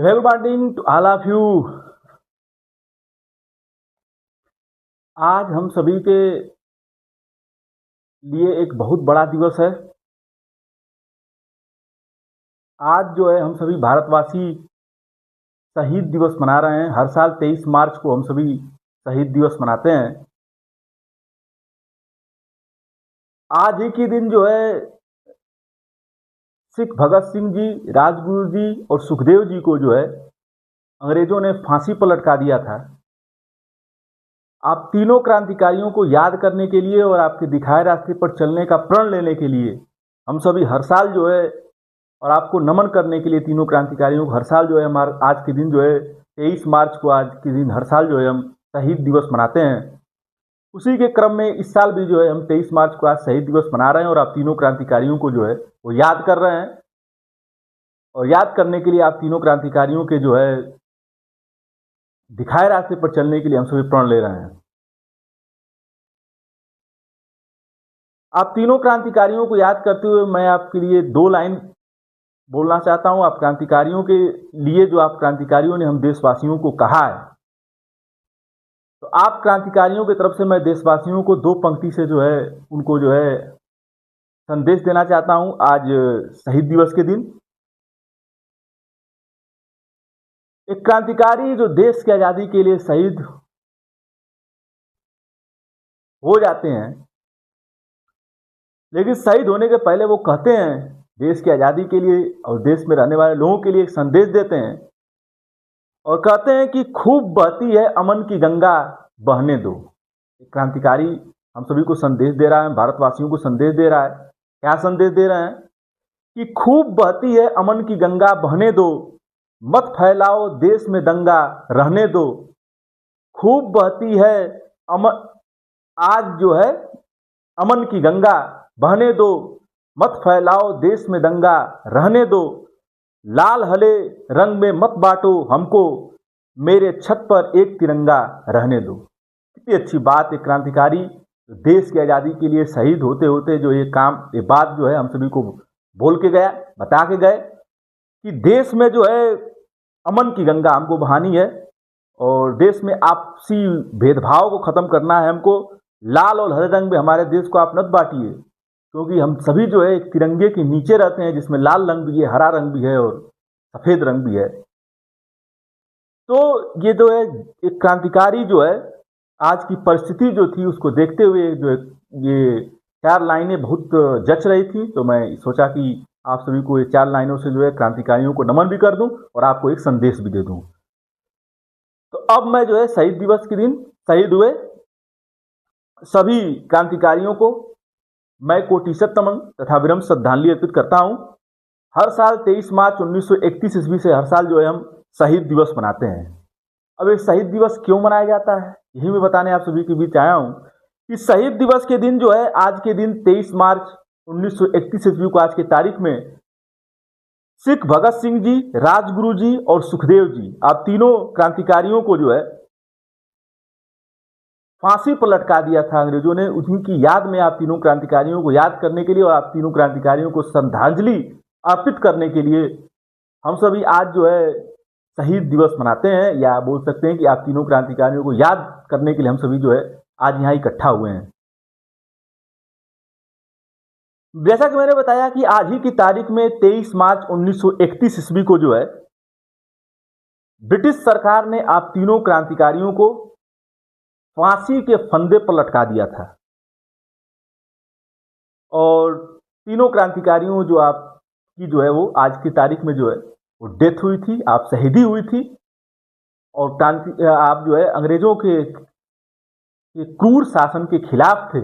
Well morning to all of you. आज हम सभी के लिए एक बहुत बड़ा दिवस है। आज जो है हम सभी भारतवासी शहीद दिवस मना रहे हैं। हर साल 23 मार्च को हम सभी शहीद दिवस मनाते हैं। आज ही के दिन जो है सिख भगत सिंह जी, राजगुरु जी और सुखदेव जी को जो है अंग्रेजों ने फांसी पर लटका दिया था। आप तीनों क्रांतिकारियों को याद करने के लिए और आपके दिखाए रास्ते पर चलने का प्रण लेने के लिए हम सभी हर साल जो है और आपको नमन करने के लिए तीनों क्रांतिकारियों को हर साल जो है हमारे आज के दिन जो है 23 मार्च को आज के दिन हर साल जो है हम शहीद दिवस मनाते हैं। उसी के क्रम में इस साल भी जो है हम 23 मार्च को आज शहीद दिवस मना रहे हैं और आप तीनों क्रांतिकारियों को जो है वो याद कर रहे हैं। और याद करने के लिए आप तीनों क्रांतिकारियों के जो है दिखाए रास्ते पर चलने के लिए हम सभी प्रण ले रहे हैं। आप तीनों क्रांतिकारियों को याद करते हुए मैं आपके लिए 2 लाइन बोलना चाहता हूं। आप क्रांतिकारियों के लिए जो आप क्रांतिकारियों ने हम देशवासियों को कहा है, तो आप क्रांतिकारियों की तरफ से मैं देशवासियों को 2 पंक्ति से जो है उनको जो है संदेश देना चाहता हूं आज शहीद दिवस के दिन। एक क्रांतिकारी जो देश की आज़ादी के लिए शहीद हो जाते हैं, लेकिन शहीद होने के पहले वो कहते हैं देश की आज़ादी के लिए और देश में रहने वाले लोगों के लिए एक संदेश देते हैं और कहते हैं कि खूब बहती है अमन की गंगा बहने दो। एक क्रांतिकारी हम सभी को संदेश दे रहा है, भारतवासियों को संदेश दे रहा है। क्या संदेश दे रहे हैं कि खूब बहती है अमन की गंगा बहने दो, मत फैलाओ देश में दंगा रहने दो। खूब बहती है अमन, आज जो है अमन की गंगा बहने दो, मत फैलाओ देश में दंगा रहने दो। लाल हले रंग में मत बांटो हमको, मेरे छत पर एक तिरंगा रहने दो। कितनी अच्छी बात है। क्रांतिकारी देश की आज़ादी के लिए शहीद होते होते जो ये बात जो है हम सभी को बोल के गया, बता के गए कि देश में जो है अमन की गंगा हमको बहानी है और देश में आपसी भेदभाव को ख़त्म करना है हमको। लाल और हरे रंग में हमारे देश को आप मत बांटिए, क्योंकि हम सभी जो है एक तिरंगे के नीचे रहते हैं जिसमें लाल रंग भी है, हरा रंग भी है और सफ़ेद रंग भी है। तो ये जो है एक क्रांतिकारी जो है आज की परिस्थिति जो थी उसको देखते हुए जो ये 4 लाइनें बहुत जच रही थी, तो मैं सोचा कि आप सभी को ये 4 लाइनों से जो है क्रांतिकारियों को नमन भी कर दूं और आपको एक संदेश भी दे दूं। तो अब मैं जो है शहीद दिवस के दिन शहीद हुए सभी क्रांतिकारियों को मैं कोटिशत नमन तथा विनम्र श्रद्धांजलि अर्पित करता हूं। हर साल 23 मार्च 1931 ईस्वी से हर साल जो है हम शहीद दिवस मनाते हैं। अब ये शहीद दिवस क्यों मनाया जाता है, यही मैं बताने आप सभी के बीच आया हूं कि शहीद दिवस के दिन जो है आज के दिन 23 मार्च 1931 ईस्वी को आज की तारीख में सिख भगत सिंह जी, राजगुरु जी और सुखदेव जी, आप तीनों क्रांतिकारियों को जो है फांसी पर लटका दिया था अंग्रेजों ने। उन्हीं की याद में आप तीनों क्रांतिकारियों को याद करने के लिए और आप तीनों क्रांतिकारियों को श्रद्धांजलि अर्पित करने के लिए हम सभी आज जो है शहीद दिवस मनाते हैं, या बोल सकते हैं कि आप तीनों क्रांतिकारियों को याद करने के लिए हम सभी जो है आज यहाँ इकट्ठा हुए हैं। जैसा कि मैंने बताया कि आज ही की तारीख में 23 मार्च 1931 ईस्वी को जो है ब्रिटिश सरकार ने आप तीनों क्रांतिकारियों को फांसी के फंदे पर लटका दिया था और तीनों क्रांतिकारियों जो आपकी जो है वो आज की तारीख में जो है वो डेथ हुई थी, आप शहीदी हुई थी और आप जो है अंग्रेजों के क्रूर शासन के खिलाफ थे,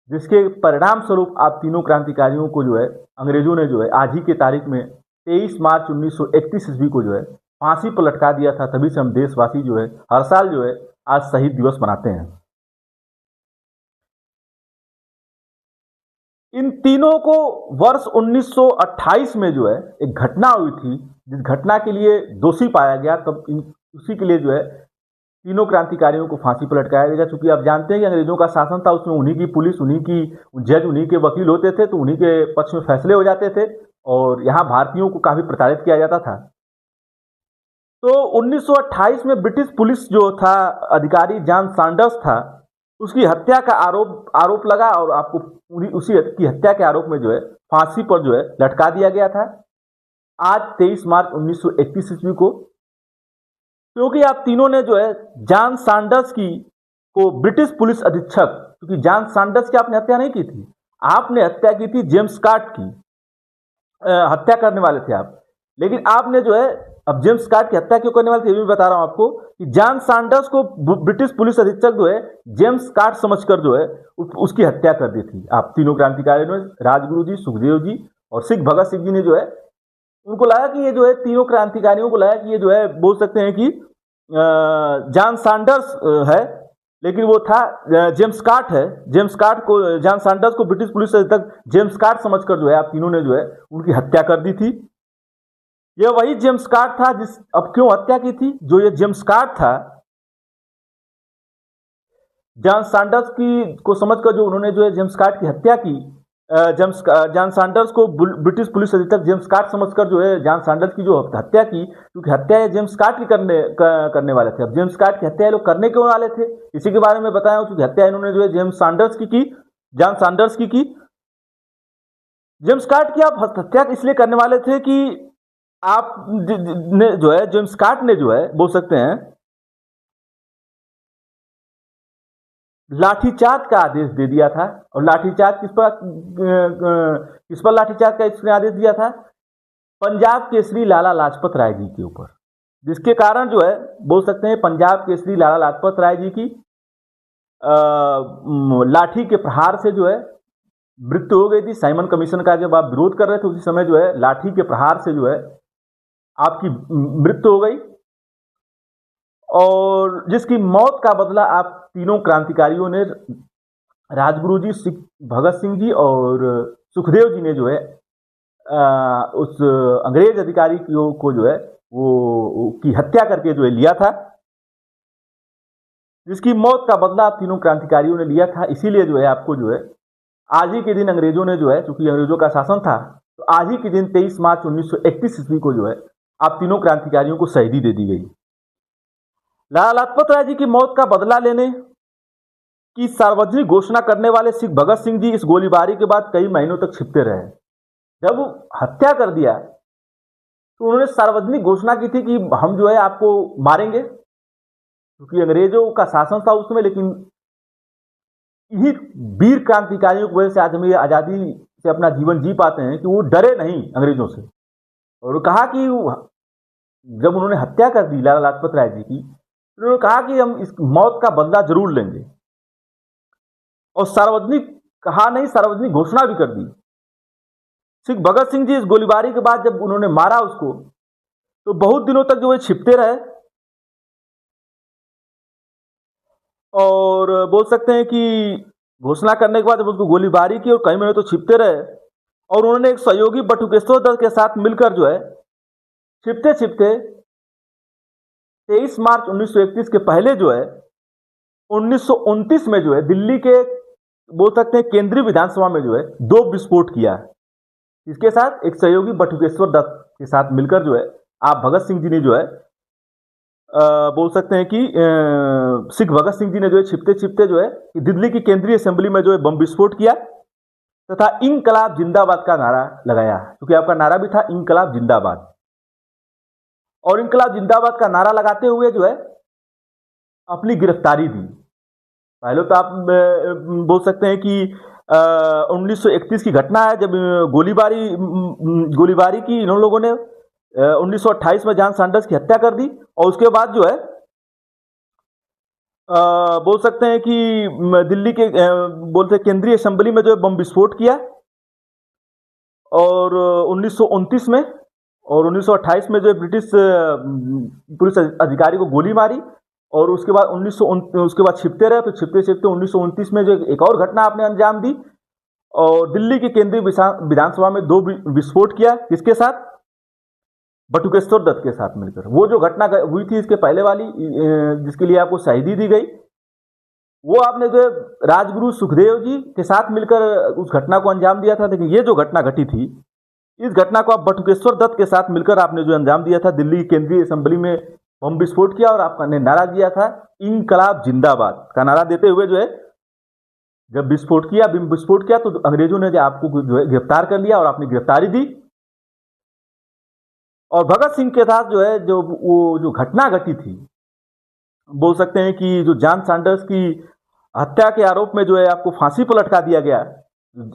जिसके परिणाम स्वरूप आप तीनों क्रांतिकारियों को जो है अंग्रेजों ने जो है आज ही के तारीख में 23 मार्च 1931 ईस्वी को जो है फांसी पर लटका दिया था। तभी से हम देशवासी जो है हर साल जो है आज शहीद दिवस मनाते हैं। इन तीनों को वर्ष 1928 में जो है एक घटना हुई थी, जिस घटना के लिए दोषी पाया गया, तब उसी के लिए जो है तीनों क्रांतिकारियों को फांसी पर लटकाया गया। चूंकि आप जानते हैं कि अंग्रेजों का शासन था, उसमें उन्हीं की पुलिस, उन्हीं की जज, उन्हीं के वकील होते थे, तो उन्हीं के पक्ष में फैसले हो जाते थे और यहाँ भारतीयों को काफ़ी प्रताड़ित किया जाता था। तो 1928 में ब्रिटिश पुलिस जो था अधिकारी जॉन सैंडर्स था, उसकी हत्या का आरोप लगा और आपको पूरी उसी की हत्या के आरोप में जो है फांसी पर जो है लटका दिया गया था आज 23 मार्च 1931 ईस्वी को। क्योंकि आप तीनों ने जो है जॉन सैंडर्स की को ब्रिटिश पुलिस अधीक्षक, क्योंकि जॉन सैंडर्स की आपने हत्या नहीं की थी, आपने हत्या की थी जेम्स स्कॉट की, हत्या करने वाले थे आप। लेकिन आपने जो है अब जेम्स स्कॉट की हत्या क्यों करने वाले थे ये भी बता रहा हूं आपको कि जॉन सैंडर्स को ब्रिटिश पुलिस अधीक्षक जो है जेम्स स्कॉट समझकर जो है उसकी हत्या कर दी थी। आप तीनों क्रांतिकारियों ने, राजगुरु जी, सुखदेव जी और सिख भगत सिंह जी ने जो है, उनको लगा कि ये जो है तीनों क्रांतिकारियों को लगा कि ये जो है बोल सकते हैं कि जॉन सैंडर्स है, लेकिन वो था जेम्स स्कॉट है। जेम्स स्कॉट को, जॉन सैंडर्स को ब्रिटिश पुलिस अधीक्षक जेम्स स्कॉट समझकर जो है आप तीनों ने जो है उनकी हत्या कर दी थी। यह वही जेम्स स्कॉट था जिस अब क्यों हत्या की थी, जो ये जेम्स स्कॉट था जॉन सैंडर्स की को समझकर जो उन्होंने जो है जेम्स स्कॉट की हत्या की, जॉन सैंडर्स को ब्रिटिश पुलिस अधीक्षक जेम्स स्कॉट समझकर जो है जॉन सैंडर्स की जो हत्या की, क्योंकि हत्या ये जेम्स स्कॉट की करने वाले थे। अब जेम्स स्कॉट की हत्या लोग करने क्यों वाले थे, इसी के बारे में बताया हूं, क्योंकि हत्या इन्होंने जो है जेम्स सैंडर्स की जॉन सैंडर्स की। जेम्स स्कॉट की आप हत्या इसलिए करने वाले थे कि आप ने जो है जेम्स स्कॉट ने जो है बोल सकते हैं लाठीचार्ज का आदेश दे दिया था। और लाठीचार्ज किस पर लाठीचार्ज का इसने आदेश दिया था, पंजाब केसरी लाला लाजपत राय जी के ऊपर, जिसके कारण जो है बोल सकते हैं पंजाब केसरी लाला लाजपत राय जी की लाठी के प्रहार से जो है मृत्यु हो गई थी। साइमन कमीशन का जब आप विरोध कर रहे थे उसी समय जो है लाठी के प्रहार से जो है आपकी मृत्यु हो गई, और जिसकी मौत का बदला आप तीनों क्रांतिकारियों ने, राजगुरु जी, सिख भगत सिंह जी और सुखदेव जी ने जो है उस अंग्रेज अधिकारी को जो है वो की हत्या करके जो है लिया था, जिसकी मौत का बदला आप तीनों क्रांतिकारियों ने लिया था। इसीलिए जो है आपको जो है आज ही के दिन अंग्रेजों ने जो है, चूंकि अंग्रेजों का शासन था, तो आज ही के दिन 23 मार्च 1931 ईस्वी को जो है आप तीनों क्रांतिकारियों को शहीदी दे दी गई। लाला लाजपत राय जी की मौत का बदला लेने की सार्वजनिक घोषणा करने वाले सिख भगत सिंह जी इस गोलीबारी के बाद कई महीनों तक छिपते रहे। जब हत्या कर दिया तो उन्होंने सार्वजनिक घोषणा की थी कि हम जो है आपको मारेंगे, क्योंकि अंग्रेजों का शासन था उसमें। लेकिन यही वीर क्रांतिकारियों की वजह से आज हम ये आज़ादी से अपना जीवन जी पाते हैं कि वो डरे नहीं अंग्रेजों से। और कहा कि जब उन्होंने हत्या कर दी लाला लाजपत राय जी की, उन्होंने कहा कि हम इस मौत का बदला जरूर लेंगे, और सार्वजनिक कहा नहीं, सार्वजनिक घोषणा भी कर दी। सिख भगत सिंह जी इस गोलीबारी के बाद जब उन्होंने मारा उसको, तो बहुत दिनों तक जो है छिपते रहे, और बोल सकते हैं कि घोषणा करने के बाद जब उसको गोलीबारी की और कई महीने तो छिपते रहे, और उन्होंने एक सहयोगी बटुकेश्वर दत्त के साथ मिलकर जो है छिपते छिपते 23 मार्च 1931 के पहले जो है 1929 में जो है दिल्ली के बोल सकते हैं केंद्रीय विधानसभा में जो है 2 विस्फोट किया। इसके साथ एक सहयोगी बटुकेश्वर दत्त के साथ मिलकर जो है आप भगत सिंह जी ने जो है बोल सकते हैं कि सिख भगत सिंह जी ने जो है छिपते छिपते जो है दिल्ली की केंद्रीय असेंबली में जो है बम विस्फोट किया तथा इंकलाब जिंदाबाद का नारा लगाया, क्योंकि आपका नारा भी था इंकलाब जिंदाबाद। और इंकलाब जिंदाबाद का नारा लगाते हुए जो है अपनी गिरफ्तारी दी। पहले तो आप बोल सकते हैं कि 1931 की घटना है जब गोलीबारी की इन लोगों ने 1928 में जॉन सैंडर्स की हत्या कर दी, और उसके बाद जो है बोल सकते हैं कि दिल्ली के बोलते केंद्रीय असेंबली में जो है बम विस्फोट किया, और 1929 में और 1928 में जो है ब्रिटिश पुलिस अधिकारी को गोली मारी, और उसके बाद उसके बाद छिपते रहे। तो छिपते छिपते 1929 में जो एक और घटना आपने अंजाम दी, और दिल्ली की केंद्रीय विधानसभा में 2 विस्फोट किया। किसके साथ? बटुकेश्वर दत्त के साथ मिलकर। वो जो घटना हुई थी इसके पहले वाली, जिसके लिए आपको शहीदी दी गई, वो आपने जो राजगुरु सुखदेव जी के साथ मिलकर उस घटना को अंजाम दिया था। लेकिन ये जो घटना घटी थी इस घटना को आप बटुकेश्वर दत्त के साथ मिलकर आपने जो अंजाम दिया था, दिल्ली केंद्रीय असेंबली में बम विस्फोट किया और आपने नारा दिया था इंकलाब जिंदाबाद का नारा देते हुए जो है जब बम विस्फोट किया तो अंग्रेजों ने जो आपको जो है गिरफ्तार कर लिया और आपने गिरफ्तारी दी। और भगत सिंह के साथ जो है जो घटना घटी थी, बोल सकते हैं कि जो जॉन सैंडर्स की हत्या के आरोप में जो है आपको फांसी पर लटका दिया गया,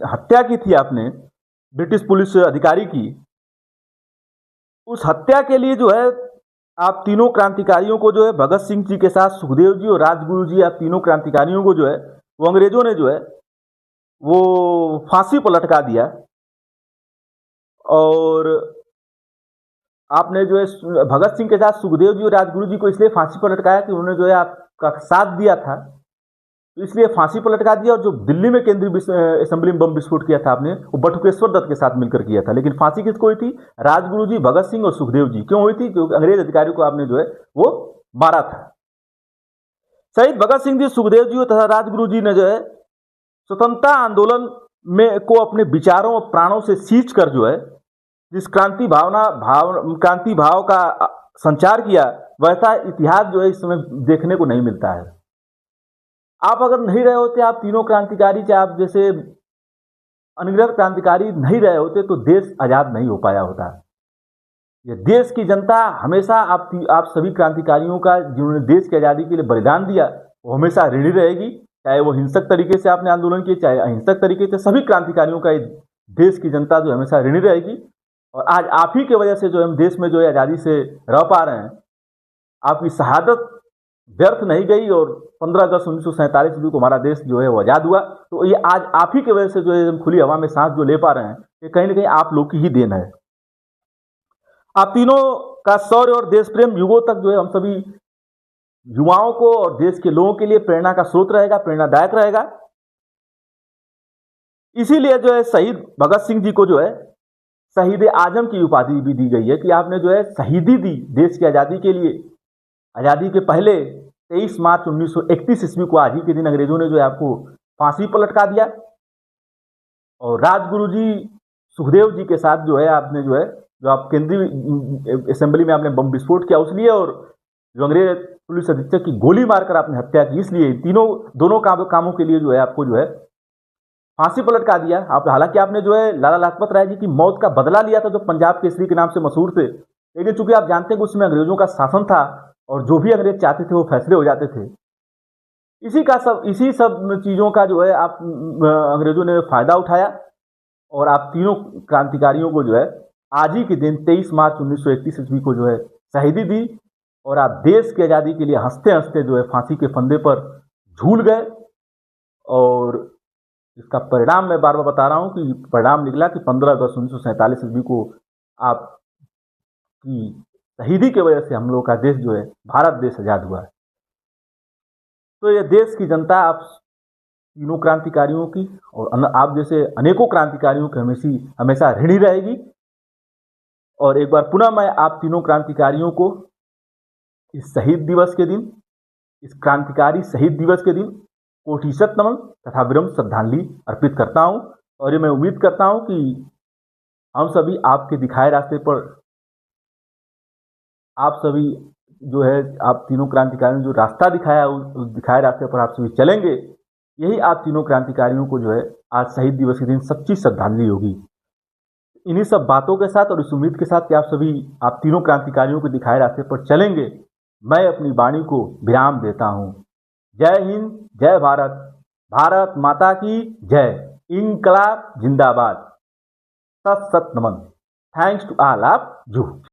हत्या की थी आपने ब्रिटिश पुलिस अधिकारी की, उस हत्या के लिए जो है आप तीनों क्रांतिकारियों को जो है भगत सिंह जी के साथ सुखदेव जी और राजगुरु जी, आप तीनों क्रांतिकारियों को जो है वो अंग्रेजों ने जो है वो फांसी पर लटका दिया। और आपने जो है भगत सिंह के साथ सुखदेव जी और राजगुरु जी को इसलिए फांसी पर लटकाया कि उन्होंने जो है आपका साथ दिया था, तो इसलिए फांसी पर लटका दिया। और जो दिल्ली में केंद्रीय असेंबली में बम विस्फोट किया था आपने, वो बटुकेश्वर दत्त के साथ मिलकर किया था। लेकिन फांसी किसको हुई थी? राजगुरु जी, भगत सिंह और सुखदेव जी। क्यों हुई थी? क्योंकि अंग्रेज अधिकारी को आपने जो है वो मारा था। शहीद भगत सिंह जी, सुखदेव जी तथा राजगुरु जी ने जो है स्वतंत्रता आंदोलन में को अपने विचारों और प्राणों से सींच कर जो है जिस क्रांति भाव का संचार किया, वैसा इतिहास जो है इस समय देखने को नहीं मिलता है। आप अगर नहीं रहे होते, आप तीनों क्रांतिकारी, चाहे आप जैसे अनगिनत क्रांतिकारी नहीं रहे होते, तो देश आजाद नहीं हो पाया होता। ये देश की जनता हमेशा आप सभी क्रांतिकारियों का, जिन्होंने देश की आज़ादी के लिए बलिदान दिया, वो हमेशा ऋणी रहेगी। चाहे वो हिंसक तरीके से आपने आंदोलन किए, चाहे अहिंसक तरीके से, सभी क्रांतिकारियों का देश की जनता जो हमेशा ऋणी रहेगी। और आज आप ही की वजह से जो हम देश में जो है आज़ादी से रह पा रहे हैं। आपकी शहादत व्यर्थ नहीं गई और 15 अगस्त 1947 ईस्वी को हमारा देश जो है वो आज़ाद हुआ। तो ये आज आप ही की वजह से जो है हम खुली हवा में सांस जो ले पा रहे हैं, ये कहीं ना कहीं आप लोग की ही देन है। आप तीनों का शौर्य और देश प्रेम युगों तक जो है हम सभी युवाओं को और देश के लोगों के लिए प्रेरणा का स्रोत रहेगा, प्रेरणादायक रहेगा। इसीलिए जो है शहीद भगत सिंह जी को जो है शहीद आजम की उपाधि भी दी गई है कि आपने जो है शहीदी दी देश की आज़ादी के लिए। आज़ादी के पहले 23 मार्च 1931 ईस्वी को आज ही के दिन अंग्रेजों ने जो है आपको फांसी पर लटका दिया। और राजगुरु जी, सुखदेव जी के साथ जो है आपने जो आप केंद्रीय असेंबली में आपने बम विस्फोट किया उसलिए, और जो अंग्रेज पुलिस अधीक्षक की गोली मारकर आपने हत्या की, इसलिए दोनों कामों के लिए जो है आपको जो है फांसी पर लटका दिया। हालांकि आपने जो है लाला लाजपत राय जी की मौत का बदला लिया था, जो पंजाब केसरी के नाम से मशहूर थे। लेकिन चूंकि आप जानते हैं कि उसमें अंग्रेजों का शासन था और जो भी अंग्रेज चाहते थे वो फैसले हो जाते थे। इसी सब चीज़ों का जो है आप अंग्रेजों ने फायदा उठाया और आप तीनों क्रांतिकारियों को जो है आज ही के दिन 23 मार्च 1931 ईस्वी को जो है शहीदी दी। और आप देश की आज़ादी के लिए हंसते हंसते जो है फांसी के फंदे पर झूल गए। और इसका परिणाम मैं बार बार बता रहा हूँ कि परिणाम निकला कि 15 अगस्त 1947 ईस्वी को आपकी शहीदी की वजह से हम लोग का देश जो है भारत देश आज़ाद हुआ है। तो ये देश की जनता आप तीनों क्रांतिकारियों की और आप जैसे अनेकों क्रांतिकारियों की हमेशा ऋणी रहेगी। और एक बार पुनः मैं आप तीनों क्रांतिकारियों को इस शहीद दिवस के दिन, इस क्रांतिकारी शहीद दिवस के दिन कोटिशत नमन तथा विनम्र श्रद्धांजलि अर्पित करता हूं। और ये मैं उम्मीद करता हूं कि हम सभी आपके दिखाए रास्ते पर, आप सभी जो है आप तीनों क्रांतिकारियों ने जो रास्ता दिखाया उस दिखाए रास्ते पर आप सभी चलेंगे। यही आप तीनों क्रांतिकारियों को जो है आज शहीद दिवस के दिन सच्ची श्रद्धांजलि होगी। इन्हीं सब बातों के साथ और इस उम्मीद के साथ कि आप तीनों क्रांतिकारियों के दिखाए रास्ते पर चलेंगे, मैं अपनी वाणी को विराम देता हूं। जय हिंद, जय भारत, भारत माता की जय, इंकलाब जिंदाबाद, सत सत नमन। Thanks to all of you.